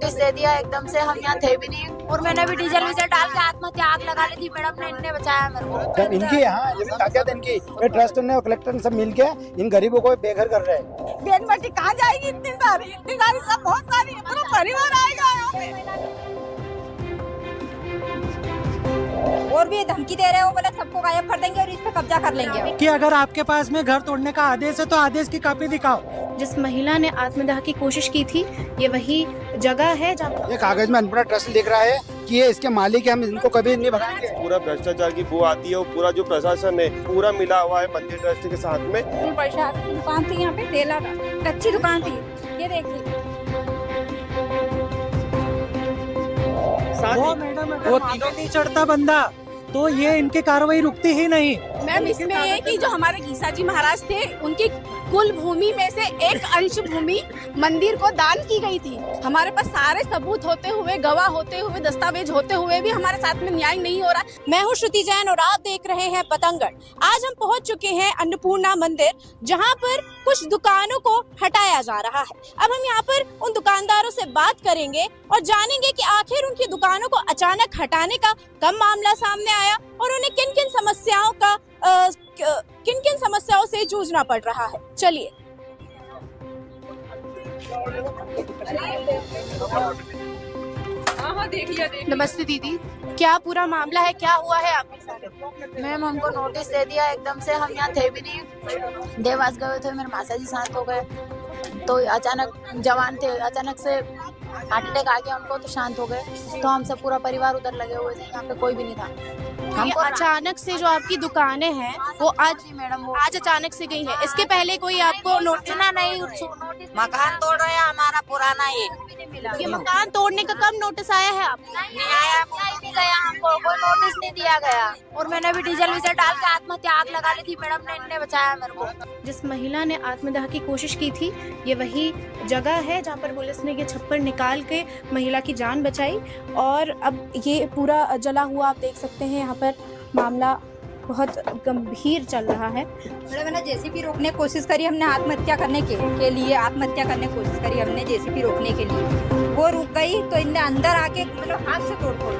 Notice दे दिया एकदम से, हम यहाँ थे भी नहीं और मैंने भी डीजल वीजल डाल के आत्महत्या आग लगा ली थी मैडम ने, इनने बचाया मेरे को। जब इनकी यहाँ जमीन कागजात इनकी ये ट्रस्ट ने और कलेक्टर ने सब मिलके इन गरीबों को बेघर कर रहे हैं। बेन मट्टी कहाँ जाएगी? इतनी सारी सब बहुत सारी पूरा परिवार आएगा यहाँ पे। और भी धमकी दे रहे हो, बोले सबको गायब कर देंगे और इस पे कब्जा कर लेंगे। कि अगर आपके पास में घर तोड़ने का आदेश है तो आदेश की कॉपी दिखाओ। जिस महिला ने आत्मदाह की कोशिश की थी, ये वही जगह है जहाँ ये कागज में अन्नपूर्णा ट्रस्ट लिख रहा है कि ये इसके मालिक है, हम इनको कभी नहीं भगाएंगे। पूरा भ्रष्टाचार की बू आती है और पूरा जो प्रशासन है पूरा मिला हुआ है मंदिर ट्रस्ट के साथ में। प्रसाद की दुकान थी यहाँ पे, तेला का कच्ची दुकान थी, ये देखिए। वो मैडम अगर माथे नहीं चढ़ता बंदा तो ये इनकी कार्रवाई रुकती ही नहीं। मैम इसमें ये कि जो हमारे घीसा जी महाराज थे, उनकी कुल भूमि में से एक अंश भूमि मंदिर को दान की गई थी। हमारे पास सारे सबूत होते हुए, गवाह होते हुए, दस्तावेज होते हुए भी हमारे साथ में न्याय नहीं हो रहा। मैं हूँ श्रुति जैन और आप देख रहे हैं पतंगड़। आज हम पहुंच चुके हैं अन्नपूर्णा मंदिर, जहां पर कुछ दुकानों को हटाया जा रहा है। अब हम यहाँ पर उन दुकानदारों से बात करेंगे और जानेंगे कि आखिर उनकी दुकानों को अचानक हटाने का कब मामला सामने आया और उन्हें किन किन समस्याओं से जूझना पड़ रहा है। चलिए। नमस्ते दीदी, क्या पूरा मामला है, क्या हुआ है आपके साथ? मैम हमको नोटिस दे दिया एकदम से, हम यहाँ थे भी नहीं, देवास गए थे, मेरे मासा जी शांत हो गए तो अचानक जवान थे, अचानक से हार्ट अटैक आ गया उनको तो शांत हो गए। तो हम सब पूरा परिवार उधर लगे हुए थे, यहाँ पे कोई भी नहीं था। हमको अचानक से जो आपकी दुकानें हैं वो आज मैडम वो आज अचानक से गई है, इसके पहले कोई आपको नोटिस नहीं, मकान तोड़ रहे हैं हमारा पुराना ये मकान तोड़ने का कब नोटिस आया है आपको? नहीं गया, हमको कोई नोटिस नहीं दिया गया और मैंने भी डीजल वीजल डाल के आत्महत्या आग लगा ली थी मैडम ने, इनने बचाया मेरे को। जिस महिला ने आत्मदाह की कोशिश की थी, ये वही जगह है जहाँ पर पुलिस ने ये छप्पर निकाल के महिला की जान बचाई और अब ये पूरा जला हुआ आप देख सकते हैं। यहाँ पर मामला बहुत गंभीर चल रहा है। मैंने जेसीबी रोकने की कोशिश करी, हमने आत्महत्या करने के लिए आत्महत्या करने की कोशिश करी हमने जेसीबी रोकने के लिए, वो रुक गई तो इनने अंदर आके मतलब हाथ से तोड़ फोड़।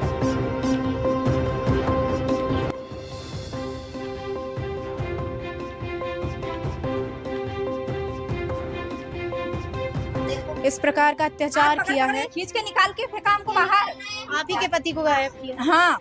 इस प्रकार का अत्याचार किया है, खींच के निकाल के फेंका हमको बाहर। आप ही के पति को गायब किया। हाँ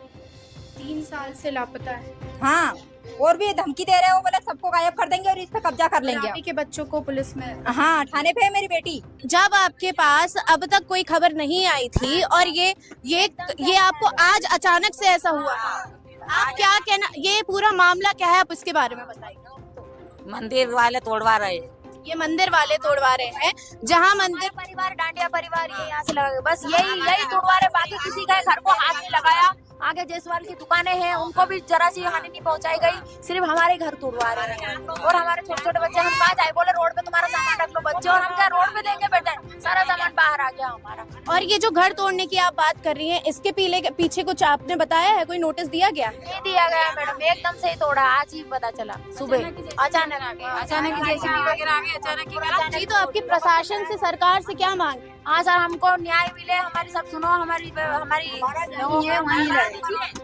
3 साल से लापता है। हाँ, और भी धमकी दे रहे हो, बोले सबको गायब कर देंगे और इस पे कब्जा कर लेंगे। आप ही के बच्चों को पुलिस में हाँ थाने पे है मेरी बेटी। जब आपके पास अब तक कोई खबर नहीं आई थी और ये आपको आज अचानक से ऐसा हुआ, आप क्या कहना, ये पूरा मामला क्या है, आप इसके बारे में बताइए। मंदिर वाले तोड़वा रहे हैं। ये मंदिर वाले तोड़वा रहे हैं, जहाँ मंदिर परिवार डांडिया परिवार ये यहाँ से लगा, बस यही तोड़वा रहे, बाकी किसी का घर को हाथ नहीं लगाया। आगे जयसवाल की दुकानें हैं, उनको भी जरा सी हानि नहीं पहुंचाई गई, सिर्फ हमारे घर तोड़वा रहे हैं और हमारे छोटे छोटे बच्चे, हम कहाँ जाए, बोले रोड पे तुम्हारा सामान रख लो बच्चे, और हम क्या रोड पे देंगे बेटे, सारा सामान बाहर आ गया हमारा। और ये जो घर तोड़ने की आप बात कर रही हैं, इसके पीछे कुछ आपने बताया है, कोई नोटिस दिया गया? नहीं दिया गया मैडम, एकदम से ही तोड़ा, आज ही पता चला सुबह, अचानक आ गया, अचानक जेसीबी वगैरह आ गए, अचानक जी। तो आपकी प्रशासन से, सरकार से क्या मांग? हाँ सर, हमको न्याय मिले, हमारी सब सुनो, हमारी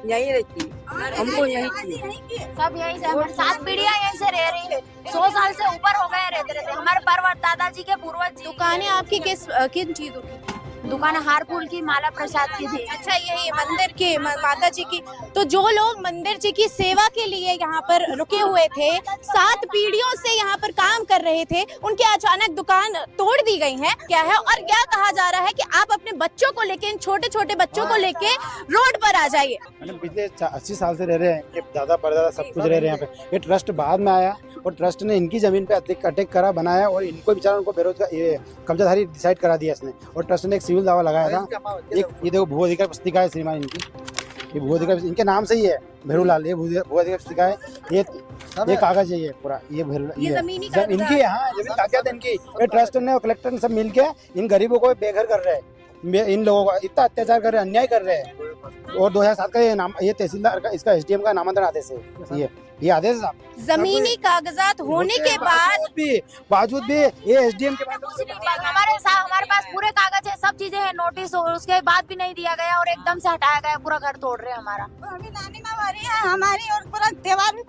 यही रहती हमको यही सब यहीं से, हमारी 7 पीढ़ियाँ यहीं से रह रही है, 100 साल से ऊपर हो गए रहते हमारे परवर दादाजी के पूर्वज। दुकानें आपकी किन चीजों की? दुकान हार फूल की, माला प्रसाद की थी। अच्छा, यही मंदिर के माता जी की। तो जो लोग मंदिर जी की सेवा के लिए यहाँ पर रुके हुए थे, 7 पीढ़ियों से यहाँ पर काम कर रहे थे, उनके अचानक दुकान तोड़ दी गई है, क्या है? और क्या कहा जा रहा है कि आप अपने बच्चों को लेके, इन छोटे छोटे बच्चों को लेके रोड पर आ जाइए। पिछले 80 साल से रह रहे हैं, ये दादा परदादा सब कुछ रह रहे हैं यहाँ पे। ये ट्रस्ट बाद में आया और ट्रस्ट ने इनकी जमीन पे अटैक करा, बनाया और इनको बेचारा उनको बेरोजगार ये कब्जाधारी डिसाइड करा दिया इसने। और ट्रस्ट ने एक सिविल दावा लगाया था। एक ये देखो भू अधिकार पुस्तिका है श्रीमान इनकी, ये भू अधिकार इनके नाम से ही है, भैरूलाल, ये भू अधिकार पुस्तिका है, ये कागज है, ये पूरा ये इनकी यहाँ जमीन कागजात इनकी, ये ट्रस्ट ने और कलेक्टर ने सब मिलके इन गरीबों को बेघर कर रहे हैं, इन लोगों का इतना अत्याचार कर रहे हैं, अन्याय कर रहे हैं। और 2007 का ये तहसीलदार का, इसका SDM का नामांतरण आदेश है ये। ये आदेश है। जमीनी कागजात होने के बाद बावजूद भी ये एसडीएम के कुछ नहीं दिया। हमारे पास पूरे कागज है, सब चीजें हैं, नोटिस उसके बाद भी नहीं दिया गया और एकदम से हटाया गया। पूरा घर तोड़ रहे हैं हमारा। अभी नानी माँ मरी है हमारी और पूरा त्योहार भी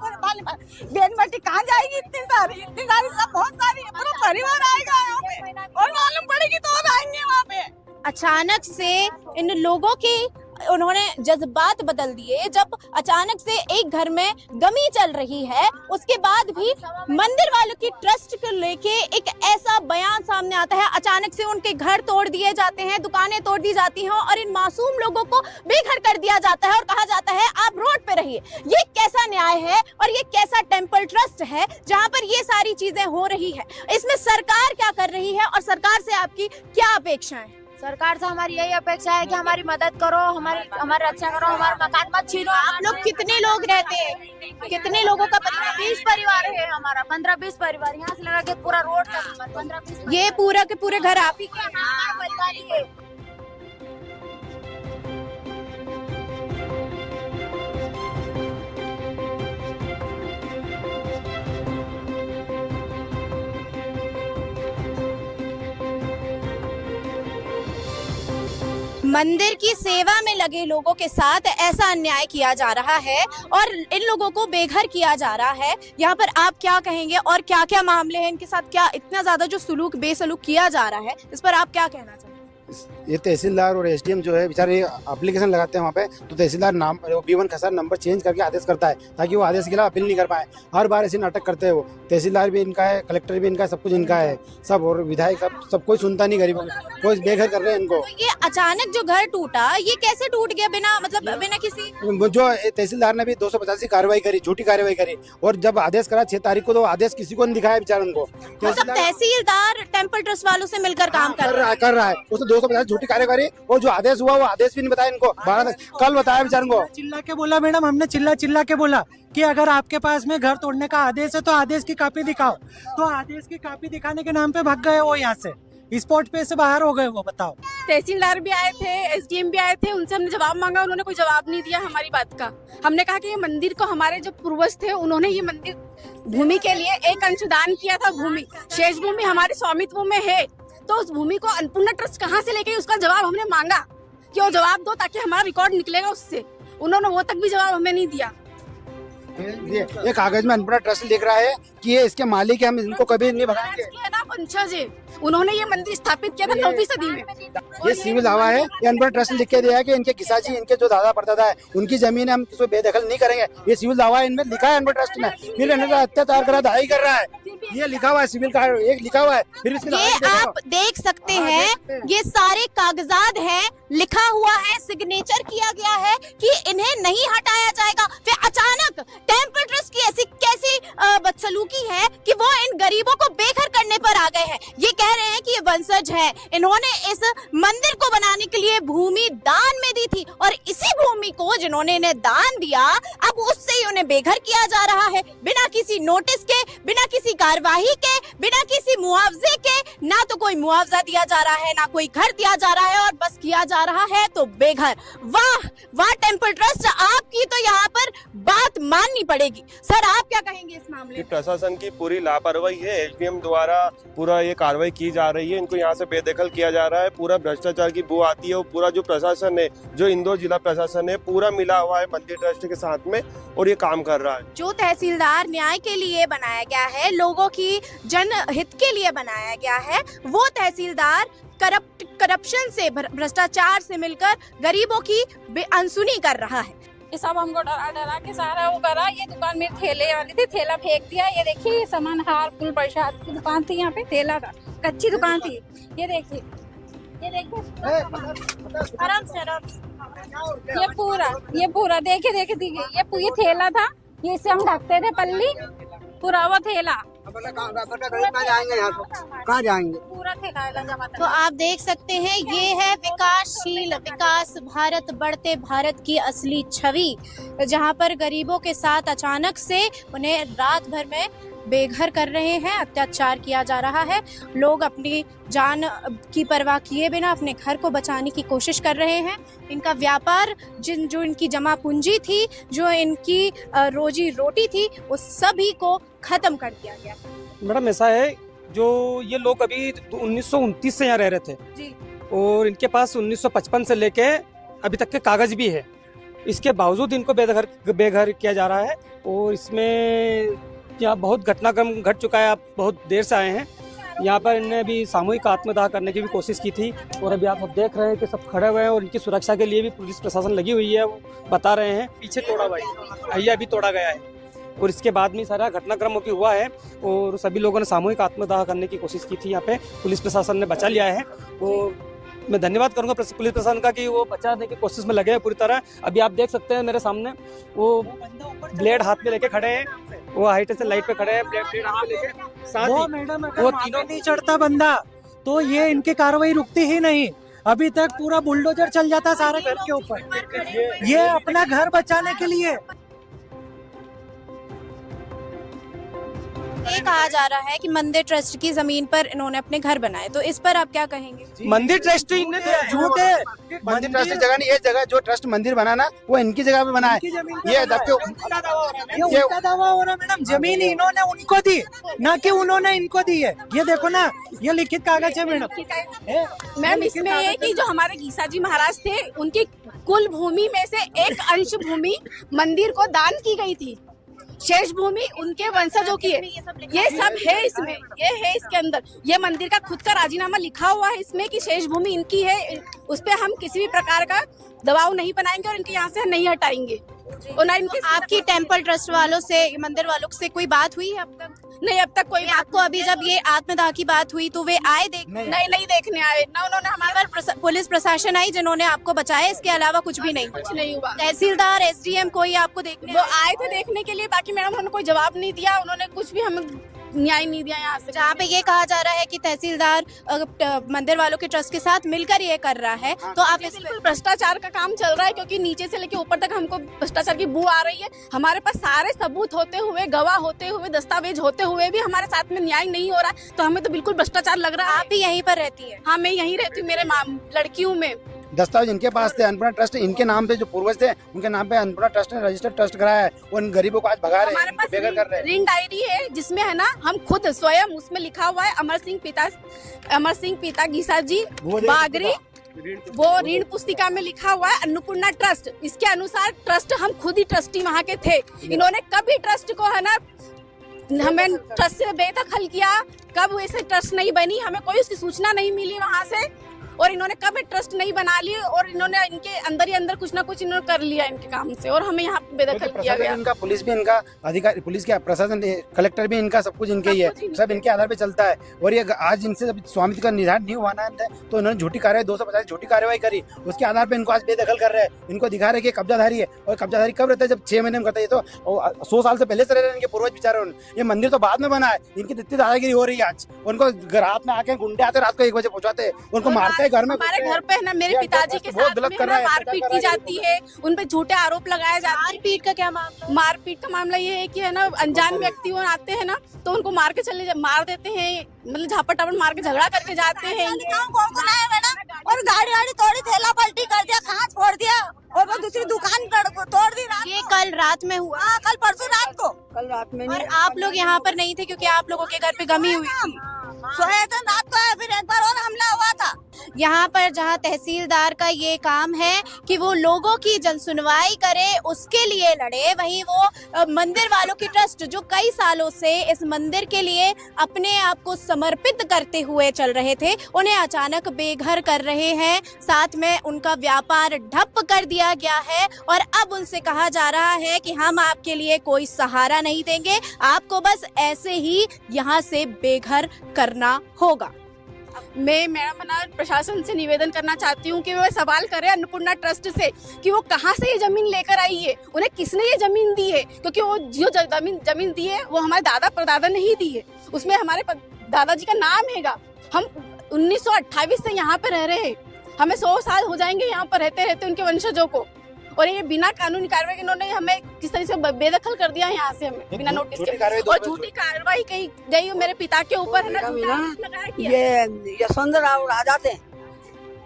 बेन मट्टी कहाँ जाएगी? इतनी सारी सब बहुत सारी है, पूरा परिवार आएगा यहाँ पे और मालूम पड़ेगी तो और आएंगे वहाँ पे। अचानक से इन लोगों की उन्होंने जज्बात बदल दिए। जब अचानक से एक घर में गमी चल रही है, उसके बाद भी मंदिर वालों की ट्रस्ट को लेके एक ऐसा बयान सामने आता है। अचानक से उनके घर तोड़ दिए जाते हैं, दुकानें तोड़ दी जाती हैं और इन मासूम लोगों को बेघर कर दिया जाता है और कहा जाता है आप रोड पे रहिए। ये कैसा न्याय है और ये कैसा टेम्पल ट्रस्ट है जहाँ पर ये सारी चीजें हो रही है? इसमें सरकार क्या कर रही है और सरकार से आपकी क्या अपेक्षा है? सरकार से हमारी यही अपेक्षा है कि हमारी मदद करो, हमारी रक्षा करो, हमारा मकान मत छीनो। आप लोग कितने लोग रहते हैं? कितने लोगों का परिवार? 20 परिवार है हमारा, 15-20 परिवार। यहाँ से लगा के पूरा रोड तक 15-20। ये पूरा के पूरे घर आप ही के? हमारा परिवार ही है। मंदिर की सेवा में लगे लोगों के साथ ऐसा अन्याय किया जा रहा है और इन लोगों को बेघर किया जा रहा है। यहाँ पर आप क्या कहेंगे और क्या क्या मामले हैं इनके साथ? क्या इतना ज्यादा जो सुलूक बेसलूक किया जा रहा है, इस पर आप क्या कहना चाहेंगे? ये तहसीलदार और एसडीएम जो है बेचारे एप्लीकेशन लगाते हैं वहाँ पे, तो तहसीलदार नाम B1 खसर नंबर चेंज करके आदेश करता है ताकि वो आदेश के खिलाफ अपील नहीं कर पाए। हर बार ऐसे नाटक करते हैं वो। तहसीलदार भी इनका है, कलेक्टर भी इनका है, सब कुछ इनका है सब, और विधायक सब कोई सुनता नहीं गरीबों को, कोई बेघर कर रहे हैं इनको। तो ये अचानक जो घर टूटा, ये कैसे टूट गया? बिना बिना किसी जो तहसीलदार ने भी 285 की कार्रवाई करी, झूठी कार्रवाई करी, और जब आदेश करा 6 तारीख को, तो आदेश किसी को नहीं दिखाया बेचारे उनको। तहसीलदार टेम्पल ट्रस्ट वालों से मिलकर काम कर रहा है। उसने 250 झूठी कार्रवाई, और जो आदेश हुआ वो आदेश भी नहीं बताया इनको। कल बताया बेचारों को। चिल्ला के बोला मैडम, हमने चिल्ला के बोला कि अगर आपके पास में घर तोड़ने का आदेश है तो आदेश की कॉपी दिखाओ। तो आदेश की कॉपी दिखाने के नाम पे भाग गए वो यहाँ से, स्पॉट पे से बाहर हो गए वो। बताओ, तहसीलदार भी आए थे, एसडीएम भी आए थे, उनसे हमने जवाब मांगा, उन्होंने कोई जवाब नहीं दिया हमारी बात का। हमने कहा कि ये मंदिर को हमारे जो पूर्वज थे उन्होंने ये मंदिर भूमि के लिए एक अंश दान किया था। भूमि शेष भूमि हमारे स्वामित्व में है, तो उस भूमि को अन्नपूर्णा ट्रस्ट कहाँ से लेके, उसका जवाब हमने मांगा कि वो जवाब दो ताकि हमारा रिकॉर्ड निकलेगा उससे। उन्होंने वो तक भी जवाब हमें नहीं दिया। ये कागज में अन्नपूर्णा ट्रस्ट लिख रहा है कि ये इसके मालिक है, हम इनको कभी नहीं भगाएंगे। उन्होंने ये मंदिर स्थापित किया था 9वीं सदी में। ये सिविल दावा है, ये अन्नपूर्णा ट्रस्ट लिख के दिया है कि इनके किसाजी, इनके जो दादा परदादा है, उनकी जमीन है, हम किसी बेदखल नहीं करेंगे। ये सिविल दावा है, इनमें लिखा है अन्नपूर्णा ट्रस्ट ने। फिर इन्होंने अत्याचार करा, दहाई कर रहा है, ये लिखा हुआ है सिविल का, एक लिखा हुआ है। फिर ये आप देख सकते हैं, ये सारे कागजात हैं, लिखा हुआ है, सिग्नेचर किया गया है कि इन्हें नहीं हटाया जाएगा। फिर अचानक टेम्पल ट्रस्ट की ऐसी कैसी बदसलूकी है कि वो इन गरीबों को बेघर करने पर आ गए हैं। ये कह रहे हैं कि ये वंशज है, इन्होंने इस मंदिर को बनाने के लिए भूमि दान में दी थी और इसी भूमि को जिन्होंने इन्हें दान दिया, अब उससे ही उन्हें बेघर किया जा रहा है, बिना किसी नोटिस के, बिना किसी कार्यवाही के, बिना किसी मुआवजे के। ना तो कोई मुआवजा दिया जा रहा है, ना कोई घर दिया जा रहा है, और बस किया जा रहा है तो बेघर। वाह वाह टेम्पल ट्रस्ट, आपकी तो यहाँ पर बात माननी पड़ेगी। सर, आप क्या कहेंगे इस मामले में? प्रशासन की पूरी लापरवाही है। एसडीएम द्वारा पूरा ये कार्रवाई की जा रही है, इनको यहाँ से बेदखल किया जा रहा है। पूरा भ्रष्टाचार की बू आती है। वो पूरा जो प्रशासन है, जो इंदौर जिला प्रशासन है, पूरा मिला हुआ है मंदिर ट्रस्ट के साथ में और ये काम कर रहा है। जो तहसीलदार न्याय के लिए बनाया गया है, लोगों की जनहित के लिए बनाया गया है, वो तहसीलदार करप्शन से, भ्रष्टाचार से मिलकर गरीबों की अनसुनी कर रहा है। ये सब हमको डरा के सारा वो करा। ये दुकान में ठेले वाली थी, ठेला फेंक दिया। ये देखिए, ये सामान हार फूल प्रसाद की दुकान थी, यहाँ पे ठेला था, कच्ची दुकान थी। ये देखिए, आराम से ये पूरा देखिए ये ठेला था, ये इसे हम ढकते थे पल्ली, पूरा वो ठेला। कहाँ जाएंगे? पूरा ठेला जमा था। तो आप देख सकते हैं, ये है विकासशील विकास भारत, बढ़ते भारत की असली छवि, जहां पर गरीबों के साथ अचानक से उन्हें रात भर में बेघर कर रहे हैं, अत्याचार किया जा रहा है। लोग अपनी जान की परवाह किए बिना अपने घर को बचाने की कोशिश कर रहे हैं। इनका व्यापार, जो इनकी जमा पूंजी थी, जो इनकी रोजी रोटी थी, उस सभी को खत्म कर दिया गया। मैडम ऐसा है, जो ये लोग अभी 1929 से यहाँ रह रहे थे जी। और इनके पास 1955 से लेके अभी तक के कागज भी है। इसके बावजूद इनको बेघर किया जा रहा है और इसमें यहाँ बहुत घटनाक्रम घट चुका है। आप बहुत देर से आए हैं यहाँ पर। इन्हें भी सामूहिक आत्मदाह करने की भी कोशिश की थी और अभी आप देख रहे हैं कि सब खड़े हुए हैं और इनकी सुरक्षा के लिए भी पुलिस प्रशासन लगी हुई है। वो बता रहे हैं पीछे तोड़ा हुआ है, अहिया भी तोड़ा गया है और इसके बाद में सारा घटनाक्रम भी हुआ है और सभी लोगों ने सामूहिक आत्मदाह करने की कोशिश की थी। यहाँ पे पुलिस प्रशासन ने बचा लिया है। वो मैं धन्यवाद करूंगा पुलिस प्रशासन का कि वो बचाने की कोशिश में लगे हैं पूरी तरह। अभी आप देख सकते हैं मेरे सामने वो ब्लेड हाथ में लेके खड़े हैं, वो हाइट से लाइट पे खड़े हैं, ब्लेड हाथ में लेके। साथ वो ही मैडम वो तीनों नहीं चढ़ता बंदा तो ये इनकी कार्रवाई रुकती ही नहीं। अभी तक पूरा बुलडोजर चल जाता सारे घर के ऊपर, ये अपना घर बचाने के लिए। ये कहा जा रहा है कि मंदिर ट्रस्ट की जमीन पर इन्होंने अपने घर बनाए, तो इस पर आप क्या कहेंगे? मंदिर ट्रस्ट इनने झूठ है। मंदिर ट्रस्ट की जगह नहीं, ये जगह जो ट्रस्ट मंदिर बनाना वो इनकी जगह पे बना है। ये उल्टा दावा हो रहा है मैडम। जमीन इन्होंने उनको दी, ना कि उन्होंने इनको दी है। ये देखो ना, ये लिखित कागज है मैडम। मैम इसमें ये कि जो हमारे गीसा जी महाराज थे, उनकी कुल भूमि में से एक अंश भूमि मंदिर को दान की गई थी। शेष भूमि उनके वंशजों की है। ये सब है इसमें, ये है इसके अंदर। ये मंदिर का खुद का राजीनामा लिखा हुआ है इसमें कि शेष भूमि इनकी है। उस पे हम किसी भी प्रकार का दबाव नहीं बनाएंगे और इनके यहाँ से नहीं हटाएंगे। और ना इनके आपकी टेम्पल ट्रस्ट वालों से, मंदिर वालों से कोई बात हुई है अब तक? नहीं, अब तक कोई आपको अभी जब ये आत्मदाह की बात हुई तो वे आए देखने? नहीं देखने आए ना उन्होंने। हमारे पुलिस प्रशासन आई जिन्होंने आपको बचाया, इसके अलावा कुछ भी नहीं? कुछ नहीं हुआ। तहसीलदार, एसडीएम कोई आपको देखने वो आए थे देखने के लिए, बाकी मैडम उन्होंने कोई जवाब नहीं दिया, उन्होंने कुछ भी हमें न्याय नहीं दिया यहाँ से। जहाँ पे ये कहा जा रहा है कि तहसीलदार मंदिर वालों के ट्रस्ट के साथ मिलकर ये कर रहा है, तो आप इस बिल्कुल भ्रष्टाचार का काम चल रहा है, क्योंकि नीचे से लेके ऊपर तक हमको भ्रष्टाचार की बू आ रही है। हमारे पास सारे सबूत होते हुए, गवाह होते हुए, दस्तावेज होते हुए भी हमारे साथ में न्याय नहीं हो रहा है, तो हमें तो बिल्कुल भ्रष्टाचार लग रहा है। आप भी यहीं पर रहती है? हाँ, मैं यहीं रहती हूँ, मेरे लड़की हूँ मैं। दस्तावेज इनके पास थे, अन्नपूर्णा ट्रस्ट इनके नाम पे, जो पूर्वज थे उनके नाम पे अन्नपूर्णा ट्रस्ट ने रजिस्टर्ड ट्रस्ट कराया है। वो इन गरीबों को आज भगा रहे हमारे हैं, पास बेघर कर रहे हैं। ऋण डायरी है जिसमें है ना, हम खुद स्वयं उसमें लिखा हुआ है अमर सिंह पिता गीसा जी बागरी, वो ऋण पुस्तिका में लिखा हुआ है अन्नपूर्णा ट्रस्ट। इसके अनुसार ट्रस्ट, हम खुद ही ट्रस्टी वहाँ के थे। इन्होंने कभी ट्रस्ट को है ना, हमें ट्रस्ट से बेदखल किया, कब वैसे ट्रस्ट नहीं बनी, हमें कोई उसकी सूचना नहीं मिली वहाँ से। और इन्होंने कभी ट्रस्ट नहीं बना ली और इन्होंने इनके अंदर ही अंदर कुछ ना कुछ इन्होंने कर लिया इनके काम से, और हमें यहाँ पे बेदखल किया गया। इनका पुलिस भी इनका अधिकारी, पुलिस के प्रशासन, कलेक्टर भी इनका, सब कुछ इनके ही है, सब इनके आधार पे चलता है। और ये आज इनसे स्वामित्व का निर्धारण नहीं हुआ ना, तो इन्होंने झूठी कार्रवाई 250 झूठी कार्रवाई करी, उसके आधार पे इनको आज बेदखल कर रहे हैं। इनको दिखा रहे कि कब्जाधारी है, और कब्जाधारी कब रहता है? जब 6 महीने में करता है। तो 100 साल से पहले से रह रहे हैं इनके पूर्वज बेचारे। ये मंदिर तो बाद में बना है, इनकी इतनी दादागिरी हो रही है आज। उनको रात में आके गुंडे आते, रात को 1 बजे पहुंचाते हैं, उनको मारते हैं घर में। हमारे घर पे है ना, मेरे पिताजी के साथ में है ना मारपीट की जाती है, उन पे झूठे आरोप लगाए जाते हैं। मारपीट का क्या मामला? मारपीट का मामला ये है कि है ना, अनजान व्यक्ति आते हैं ना, तो उनको मार देते हैं, मतलब झापट मार के झगड़ा करके जाते हैं। कौन है मैडम? और गाड़ी तोड़ी, थैला पलटी कर दिया, कांच फोड़ दिया, और वो दूसरी दुकान तोड़ दी। ये कल रात में हुआ? हाँ, कल परसों रात को। कल रात में और आप लोग यहाँ पर नहीं थे क्योंकि आप लोगों के घर पे गमी हुई थी? सोए थे रात को, फिर एक बार और हमला हुआ था। यहाँ पर जहाँ तहसीलदार का ये काम है कि वो लोगों की जनसुनवाई करे, उसके लिए लड़े, वहीं वो मंदिर वालों की ट्रस्ट जो कई सालों से इस मंदिर के लिए अपने आप को समर्पित करते हुए चल रहे थे, उन्हें अचानक बेघर कर रहे हैं। साथ में उनका व्यापार ठप कर दिया गया है और अब उनसे कहा जा रहा है कि हम आपके लिए कोई सहारा नहीं देंगे, आपको बस ऐसे ही यहाँ से बेघर करना होगा। मैं मैडम ना प्रशासन से निवेदन करना चाहती हूँ कि वो सवाल करे अन्नपूर्णा ट्रस्ट से कि वो कहाँ से ये जमीन लेकर आई है, उन्हें किसने ये जमीन दी है, क्योंकि वो जो जमीन दी है वो हमारे दादा परदादा ने ही दी है, उसमें हमारे दादाजी का नाम हैगा। हम 1928 से यहाँ पे रह रहे हैं, हमें 100 साल हो जाएंगे यहाँ पर रहते रहते उनके वंशजों को, और ये बिना कानूनी कार्रवाई के इन्होंने हमें किस तरह से बेदखल कर दिया यहाँ से, हमें बिना नोटिस के, और झूठी कार्रवाई की गई मेरे पिता के ऊपर है ना, लगाया किया। ये यशवंत राव राजा थे,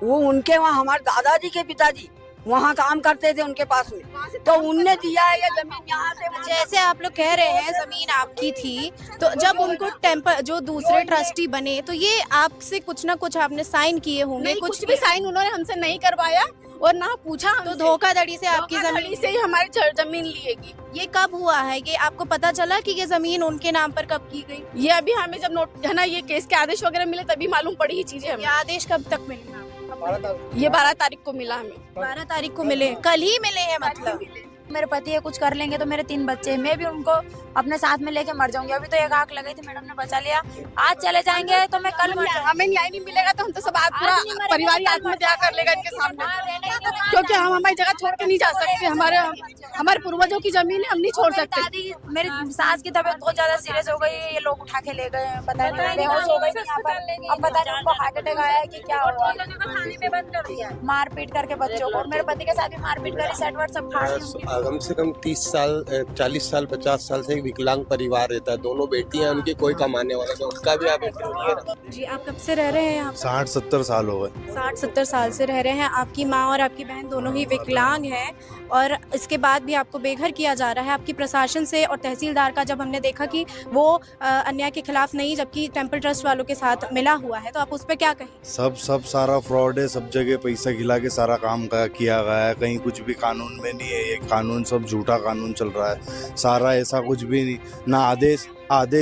वो उनके वहाँ हमारे दादाजी के पिताजी वहाँ काम करते थे उनके पास में, तो उनने दिया है ये जमीन यहाँ से। जैसे आप लोग कह रहे हैं जमीन आपकी थी, तो जब उनको टेम्पर जो दूसरे ट्रस्टी बने तो ये आपसे कुछ ना कुछ आपने साइन किए होंगे, कुछ भी साइन उन्होंने हमसे नहीं करवाया और ना पूछा, तो धोखाधड़ी से आपकी जमीन से ही हमारी जमीन लिएगी। ये कब हुआ है? ये आपको पता चला कि ये जमीन उनके नाम पर कब की गई? ये अभी हमें जब नोट है ना ये केस के आदेश वगैरह मिले तभी मालूम पड़ी ये चीजें हमें। ये आदेश कब तक मिले? ये 12 तारीख को मिला हमें। 12 तारीख को मिले, कल ही मिले हैं मतलब। मेरे पति ये कुछ कर लेंगे तो मेरे 3 बच्चे, मैं भी उनको अपने साथ में लेके मर जाऊंगी। अभी तो एक आग लगी थी, मैडम ने बचा लिया। आज चले जाएंगे तो मैं कल मर जाऊंगी। हमें न्याय नहीं मिलेगा तो हम तो सब पूरा परिवार ही आत्महत्या कर लेगा इनके सामने, क्योंकि हम हमारी जगह छोड़ के नहीं जा सकते। हमारे पूर्वजों की जमीन है, हम नहीं छोड़ सकते। दादी मेरी सास की तबीयत बहुत ज्यादा सीरियस हो गई है, ये लोग उठा के ले गए, पता नहीं बेहोश हो गई थी यहाँ पर। अब पता नहीं उनको हार्ट अटैक आया है कि क्या हुआ। मारपीट करके बच्चों को, और मेरे पति के साथ भी मारपीट करी, सेट वेट सब फाड़ दी। कम से कम 30 साल 40 साल 50 साल से एक विकलांग परिवार रहता है, दोनों बेटियां उनकी, कोई कमाने वाला नहीं, उसका भी आप इंटरव्यू। जी आप कब से रह रहे हैं यहाँ? 60-70 साल हो गए। 60-70 साल से रह रहे हैं। आपकी माँ और आपकी बहन दोनों ही विकलांग हैं और इसके बाद भी आपको बेघर किया जा रहा है। आपकी प्रशासन से और तहसीलदार का जब हमने देखा कि वो अन्याय के खिलाफ नहीं, जबकि टेम्पल ट्रस्ट वालों के साथ मिला हुआ है, तो आप उस पर क्या कहें? सब सारा फ्रॉड है, सब जगह पैसा खिला के सारा काम किया गया है, कहीं कुछ भी कानून में नहीं है। ये कानून सब झूठा कानून चल रहा है सारा, ऐसा कुछ भी नहीं। ना आदेश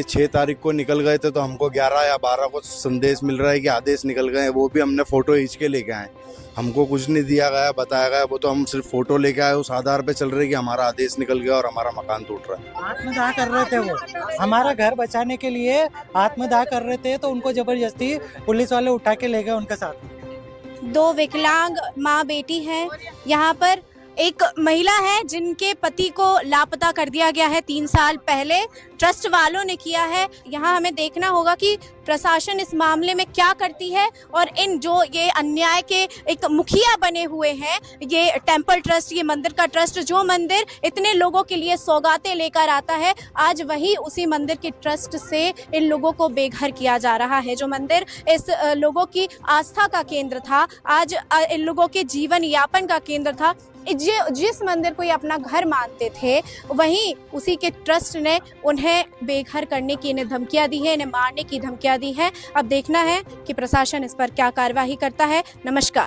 6 तारीख को निकल गए थे तो हमको 11 या 12 को संदेश मिल रहा है कि आदेश निकल गए, वो भी हमने फोटो खींच के लेके आए। हमको कुछ नहीं दिया गया, बताया गया, वो तो हम सिर्फ फोटो लेके आए, उस आधार पे चल रहे कि हमारा आदेश निकल गया और हमारा मकान टूट रहा है। आत्मदाह कर रहे थे, वो हमारा घर बचाने के लिए आत्मदाह कर रहे थे, तो उनको जबरदस्ती पुलिस वाले उठा के ले गए उनके साथ। 2 विकलांग माँ बेटी हैं। यहाँ पर एक महिला है जिनके पति को लापता कर दिया गया है 3 साल पहले, ट्रस्ट वालों ने किया है। यहाँ हमें देखना होगा कि प्रशासन इस मामले में क्या करती है, और इन जो ये अन्याय के एक मुखिया बने हुए हैं, ये टेम्पल ट्रस्ट, ये मंदिर का ट्रस्ट, जो मंदिर इतने लोगों के लिए सौगातें लेकर आता है, आज वही उसी मंदिर के ट्रस्ट से इन लोगों को बेघर किया जा रहा है। जो मंदिर इस लोगों की आस्था का केंद्र था, आज इन लोगों के जीवन यापन का केंद्र था, जिस मंदिर को ये अपना घर मानते थे, वहीं उसी के ट्रस्ट ने उन्हें बेघर करने की इन्हें धमकियां दी है, इन्हें मारने की धमकियां दी है। अब देखना है कि प्रशासन इस पर क्या कार्यवाही करता है। नमस्कार।